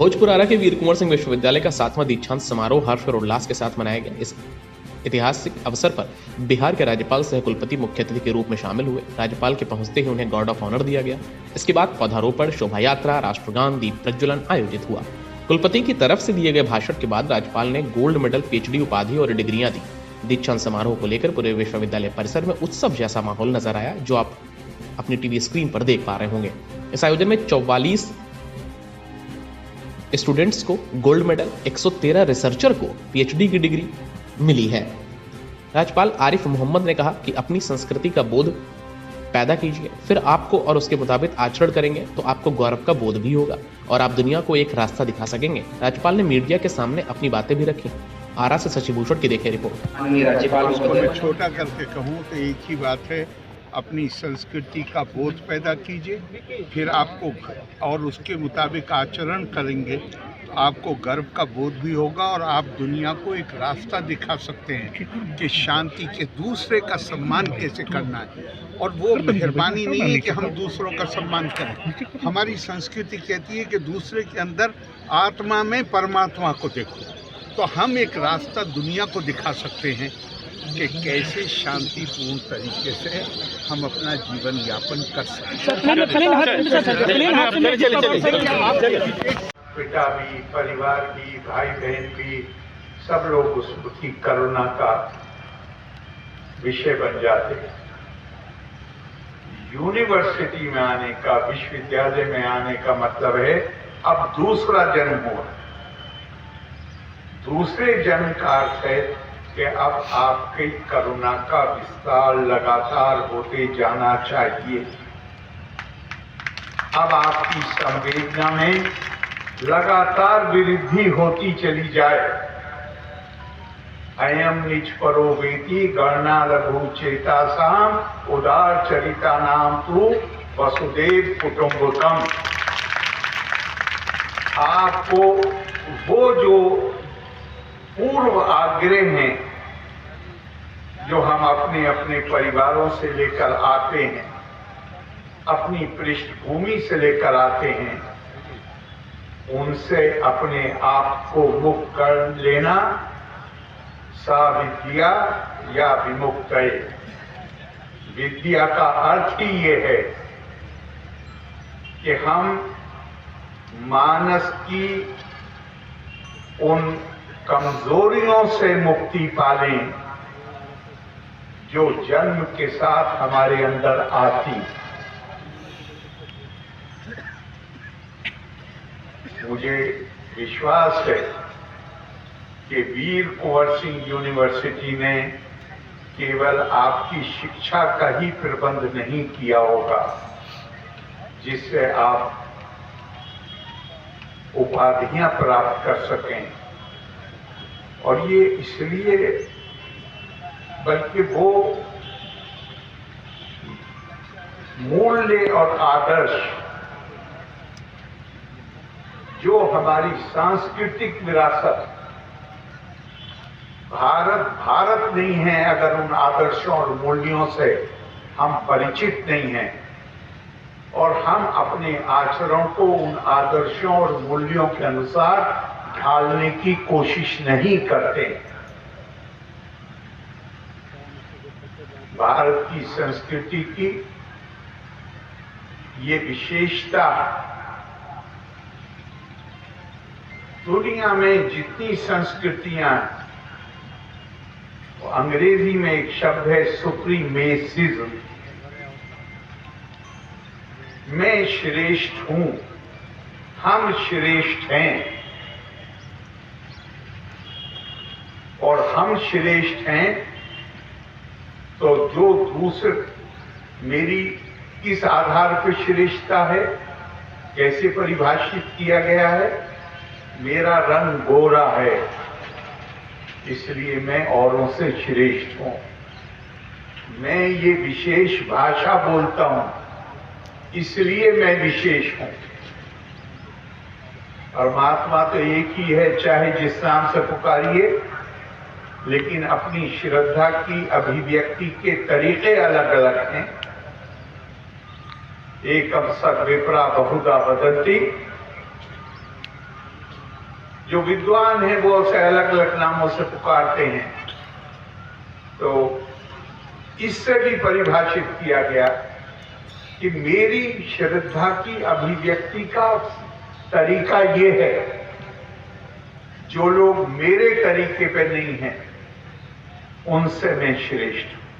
भोजपुर आरा के वीर कुंवर सिंह विश्वविद्यालय का 7वां दीक्षांत समारोह हर्ष और उल्लास के साथ मनाया गया। इस ऐतिहासिक अवसर पर बिहार के राज्यपाल सह कुलपति मुख्य अतिथि के रूप में शामिल हुए। राज्यपाल के पहुंचते ही उन्हें गार्ड ऑफ ऑनर दिया गया। इसके बाद पौधारोपण, शोभा यात्रा, राष्ट्रगान, दीप प्रज्वलन आयोजित हुआ। कुलपति की तरफ से दिए गए भाषण के बाद राज्यपाल ने गोल्ड मेडल, पीएचडी उपाधि और डिग्रियां दी। दीक्षांत समारोह को लेकर पूरे विश्वविद्यालय परिसर में उत्सव जैसा माहौल नजर आया, जो आप अपनी टीवी स्क्रीन पर देख पा रहे होंगे। इस आयोजन में 44 स्टूडेंट्स को गोल्ड मेडल, 113 रिसर्चर को पीएचडी की डिग्री मिली है। राज्यपाल आरिफ मोहम्मद ने कहा कि अपनी संस्कृति का बोध पैदा कीजिए, फिर आपको और उसके मुताबिक आचरण करेंगे तो आपको गौरव का बोध भी होगा और आप दुनिया को एक रास्ता दिखा सकेंगे। राज्यपाल ने मीडिया के सामने अपनी बातें भी रखी। आरा से शशिभूषण की देखें रिपोर्ट। राज्यपाल को मैं छोटा करके कहूँ तो एक ही बात है, अपनी संस्कृति का बोध पैदा कीजिए, फिर आपको और उसके मुताबिक आचरण करेंगे तो आपको गर्व का बोध भी होगा और आप दुनिया को एक रास्ता दिखा सकते हैं कि शांति के, दूसरे का सम्मान कैसे करना है। और वो मेहरबानी नहीं है कि हम दूसरों का सम्मान करें। हमारी संस्कृति कहती है कि दूसरे के अंदर आत्मा में परमात्मा को देखो। तो हम एक रास्ता दुनिया को दिखा सकते हैं कि कैसे शांतिपूर्ण तरीके से हम अपना जीवन यापन कर सकते हैं। पिता भी, परिवार भी, भाई बहन भी, सब लोग उसकी करुणा का विषय बन जाते हैं। यूनिवर्सिटी में आने का, विश्वविद्यालय में आने का मतलब है अब दूसरा जन्म हुआ। दूसरे जन्म का अर्थ है कि अब आपकी करुणा का विस्तार लगातार होते जाना चाहिए। अब आपकी संवेदना में लगातार वृद्धि होती चली जाए। अयम निज परो वेति गणना लघु चेतासाम उदार चरिता नाम तु वसुदेव कुटुंबकम। आपको वो जो पूर्व आग्रह हैं जो हम अपने अपने परिवारों से लेकर आते हैं, अपनी पृष्ठभूमि से लेकर आते हैं, उनसे अपने आप को मुक्त कर लेना सा विद्या या विमुक्त। विद्या का अर्थ ही ये है कि हम मानस की उन कमजोरियों से मुक्ति पालें जो जन्म के साथ हमारे अंदर आती। मुझे विश्वास है कि वीर कुंवर सिंह यूनिवर्सिटी ने केवल आपकी शिक्षा का ही प्रबंध नहीं किया होगा जिससे आप उपाधियां प्राप्त कर सकें, और ये इसलिए बल्कि वो मूल्य और आदर्श जो हमारी सांस्कृतिक विरासत भारत नहीं है, अगर उन आदर्शों और मूल्यों से हम परिचित नहीं हैं और हम अपने आचरण को उन आदर्शों और मूल्यों के अनुसार ढालने की कोशिश नहीं करते। भारत की संस्कृति की ये विशेषता, दुनिया में जितनी संस्कृतियां, अंग्रेजी में एक शब्द है सुप्रीमेसिज्म, मैं श्रेष्ठ हूं, हम श्रेष्ठ हैं और हम श्रेष्ठ हैं, तो जो दूसरे मेरी किस आधार पर श्रेष्ठता है, कैसे परिभाषित किया गया है? मेरा रंग गोरा है इसलिए मैं औरों से श्रेष्ठ हूं। मैं ये विशेष भाषा बोलता हूं इसलिए मैं विशेष हूं। परमात्मा तो एक ही है, चाहे जिस नाम से पुकारिए, लेकिन अपनी श्रद्धा की अभिव्यक्ति के तरीके अलग अलग हैं। एकम सद विप्रा बहुधा वदन्ति, जो विद्वान हैं वो उसे अलग अलग नामों से पुकारते हैं। तो इससे भी परिभाषित किया गया कि मेरी श्रद्धा की अभिव्यक्ति का तरीका ये है, जो लोग मेरे तरीके पे नहीं हैं उनसे मैं श्रेष्ठ हूं।